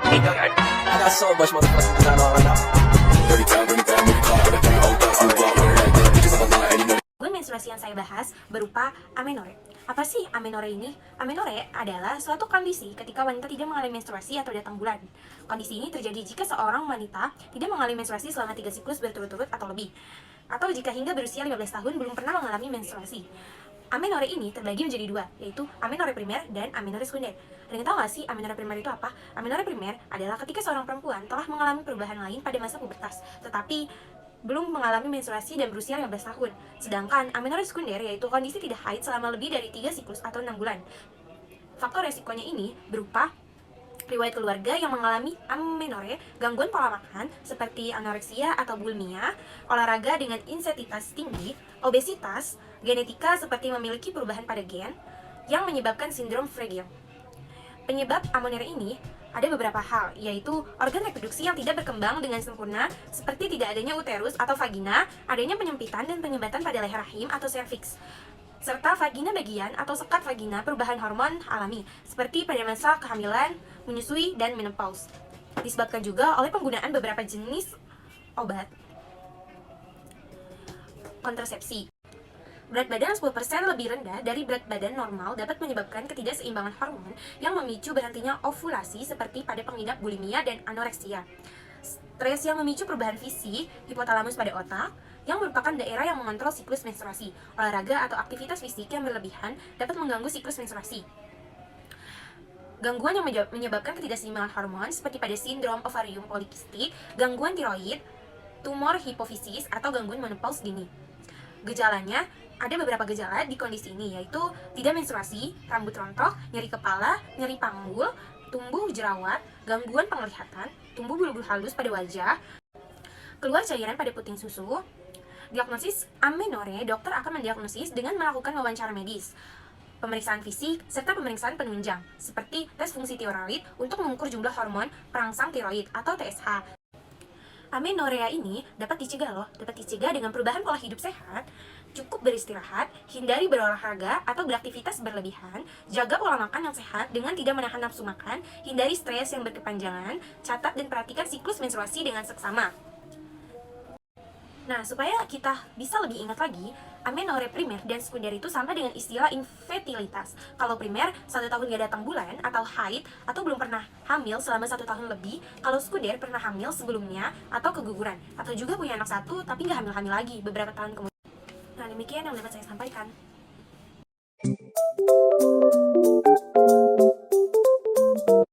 I got so much more questions than I know right now. Gangguan menstruasi yang saya bahas berupa amenore. Apa sih amenore ini? Amenore adalah suatu kondisi ketika wanita tidak mengalami menstruasi atau datang bulan. Kondisi ini terjadi jika seorang wanita tidak mengalami menstruasi selama 3 siklus berturut-turut atau lebih, atau jika hingga berusia 15 tahun belum pernah mengalami menstruasi. Amenore ini terbagi menjadi dua, yaitu amenore primer dan amenore sekunder. Ada yang tahu nggak sih amenore primer itu apa? Amenore primer adalah ketika seorang perempuan telah mengalami perubahan lain pada masa pubertas, tetapi belum mengalami menstruasi dan berusia 15 tahun. Sedangkan amenore sekunder yaitu kondisi tidak haid selama lebih dari 3 siklus atau 6 bulan. Faktor resikonya ini berupa riwayat keluarga yang mengalami amenore, gangguan pola makan seperti anoreksia atau bulimia, olahraga dengan intensitas tinggi, obesitas, genetika seperti memiliki perubahan pada gen yang menyebabkan sindrom Fragile. Penyebab amenore ini ada beberapa hal, yaitu organ reproduksi yang tidak berkembang dengan sempurna, seperti tidak adanya uterus atau vagina, adanya penyempitan dan penyumbatan pada leher rahim atau serviks, serta vagina bagian atau sekat vagina, perubahan hormon alami, seperti pada masa kehamilan, menyusui, dan menopause. Disebabkan juga oleh penggunaan beberapa jenis obat kontrasepsi. Berat badan 10% lebih rendah dari berat badan normal dapat menyebabkan ketidakseimbangan hormon yang memicu berhentinya ovulasi seperti pada pengidap bulimia dan anoreksia. Stres yang memicu perubahan fisik, hipotalamus pada otak, yang merupakan daerah yang mengontrol siklus menstruasi. Olahraga atau aktivitas fisik yang berlebihan dapat mengganggu siklus menstruasi. Gangguan yang menyebabkan ketidakseimbangan hormon seperti pada sindrom ovarium polikistik, gangguan tiroid, tumor hipofisis, atau gangguan menopause dini. Gejalanya, ada beberapa gejala di kondisi ini, yaitu tidak menstruasi, rambut rontok, nyeri kepala, nyeri panggul, tumbuh jerawat, gangguan penglihatan, tumbuh bulu-bulu halus pada wajah, keluar cairan pada puting susu. Diagnosis amenore, dokter akan mendiagnosis dengan melakukan wawancara medis, pemeriksaan fisik, serta pemeriksaan penunjang, seperti tes fungsi tiroid untuk mengukur jumlah hormon perangsang tiroid atau TSH. Amenorea ini dapat dicegah dengan perubahan pola hidup sehat, cukup beristirahat, hindari berolahraga atau beraktivitas berlebihan, jaga pola makan yang sehat dengan tidak menahan nafsu makan, hindari stres yang berkepanjangan, catat dan perhatikan siklus menstruasi dengan seksama. Nah, supaya kita bisa lebih ingat lagi, amenore primer dan sekunder itu sama dengan istilah infertilitas. Kalau primer, 1 tahun gak datang bulan atau haid atau belum pernah hamil selama 1 tahun lebih. Kalau sekunder pernah hamil sebelumnya atau keguguran, atau juga punya anak 1 tapi gak hamil-hamil lagi beberapa tahun kemudian. Nah, demikian yang dapat saya sampaikan.